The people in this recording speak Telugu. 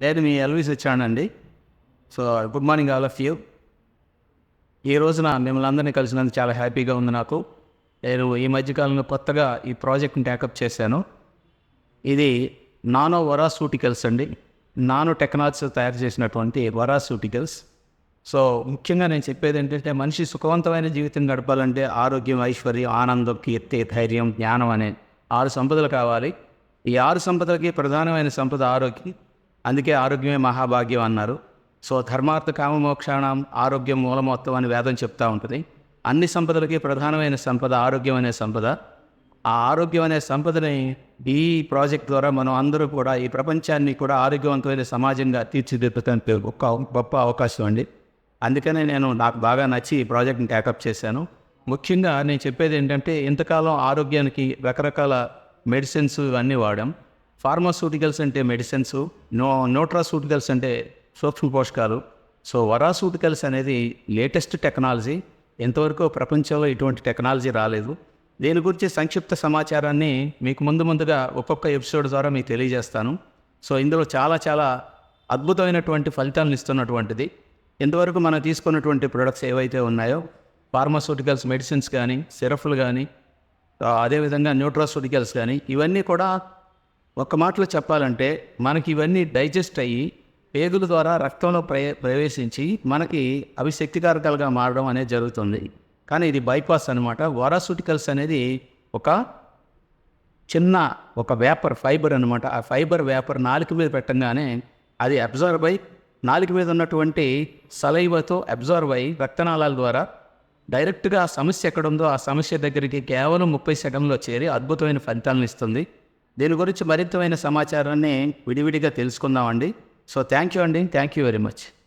నేను మీ ఎల్విస్ వచ్చానండి. So, good morning all of you. ఈ రోజున మిమ్మల్ని అందరినీ కలిసినందుకు చాలా హ్యాపీగా ఉంది నాకు. నేను ఈ మధ్యకాలంలో కొత్తగా ఈ ప్రాజెక్ట్‌ని టేకప్ చేశాను. ఇది నానో వరాసూటికల్స్ అండి. నానో టెక్నాలజీతో తయారు చేసినటువంటి వరాసూటికల్స్. సో, ముఖ్యంగా నేను చెప్పేదేంటంటే మనిషి సుఖవంతమైన జీవితం గడపాలంటే ఆరోగ్యం, ఐశ్వర్యం, ఆనందం, కీర్తి, ధైర్యం, జ్ఞానం అనే 6 సంపదలు కావాలి. ఈ 6 సంపదలకి ప్రధానమైన సంపద ఆరోగ్యం. అందుకే ఆరోగ్యమే మహాభాగ్యం అన్నారు. సో, ధర్మార్థ కామమోక్షాణం ఆరోగ్యం మూలమొత్తం అని వేదం చెప్తూ ఉంటుంది. అన్ని సంపదలకి ప్రధానమైన సంపద ఆరోగ్యం అనే సంపద. ఆ ఆరోగ్యం అనే సంపదని ఈ ప్రాజెక్ట్ ద్వారా మనం అందరూ కూడా ఈ ప్రపంచాన్ని కూడా ఆరోగ్యవంతమైన సమాజంగా తీర్చిదిద్దడానికి గొప్ప అవకాశం అండి. అందుకనే నాకు బాగా నచ్చి ఈ ప్రాజెక్ట్ని టేకప్ చేశాను. ముఖ్యంగా నేను చెప్పేది ఏంటంటే ఇంతకాలం ఆరోగ్యానికి రకరకాల మెడిసిన్స్ ఇవన్నీ వాడాం. ఫార్మాస్యూటికల్స్ అంటే మెడిసిన్స్, న్యూట్రాసూటికల్స్ అంటే సూక్ష్మ పోషకాలు. సో, వరాసూటికల్స్ అనేది లేటెస్ట్ టెక్నాలజీ. ఇంతవరకు ప్రపంచంలో ఇటువంటి టెక్నాలజీ రాలేదు. దీని గురించి సంక్షిప్త సమాచారాన్ని మీకు ముందుగా ఒక్కొక్క ఎపిసోడ్ ద్వారా మీకు తెలియజేస్తాను. సో, ఇందులో చాలా అద్భుతమైనటువంటి ఫలితాలను ఇస్తున్నటువంటిది. ఇంతవరకు మనం తీసుకున్నటువంటి ప్రొడక్ట్స్ ఏవైతే ఉన్నాయో ఫార్మాస్యూటికల్స్ మెడిసిన్స్ కానీ, సిరప్లు కానీ, అదేవిధంగా న్యూట్రాసూటికల్స్ కానీ ఇవన్నీ కూడా ఒక్క మాటలో చెప్పాలంటే మనకి ఇవన్నీ డైజెస్ట్ అయ్యి పేగుల ద్వారా రక్తంలో ప్రవేశించి మనకి అవి శక్తికారకాలుగా మారడం అనేది జరుగుతుంది. కానీ ఇది బైపాస్ అనమాట. వరాసూటికల్స్ అనేది ఒక వేపర్ ఫైబర్ అనమాట. ఆ ఫైబర్ వేపర్ నాలుక మీద పెట్టంగానే అది అబ్జర్వ్ అయ్యి నాలుక మీద ఉన్నటువంటి సలైవతో అబ్జర్వ్ అయ్యి రక్తనాళాల ద్వారా డైరెక్ట్గా ఆ సమస్య ఎక్కడుందో ఆ సమస్య దగ్గరికి కేవలం 30 సెకండ్లో చేరి అద్భుతమైన ఫలితాలను ఇస్తుంది. దీని గురించి మరింతమైన సమాచారాన్ని విడివిడిగా తెలుసుకుందామండి. సో, థ్యాంక్ యూ అండి. Thank you very much.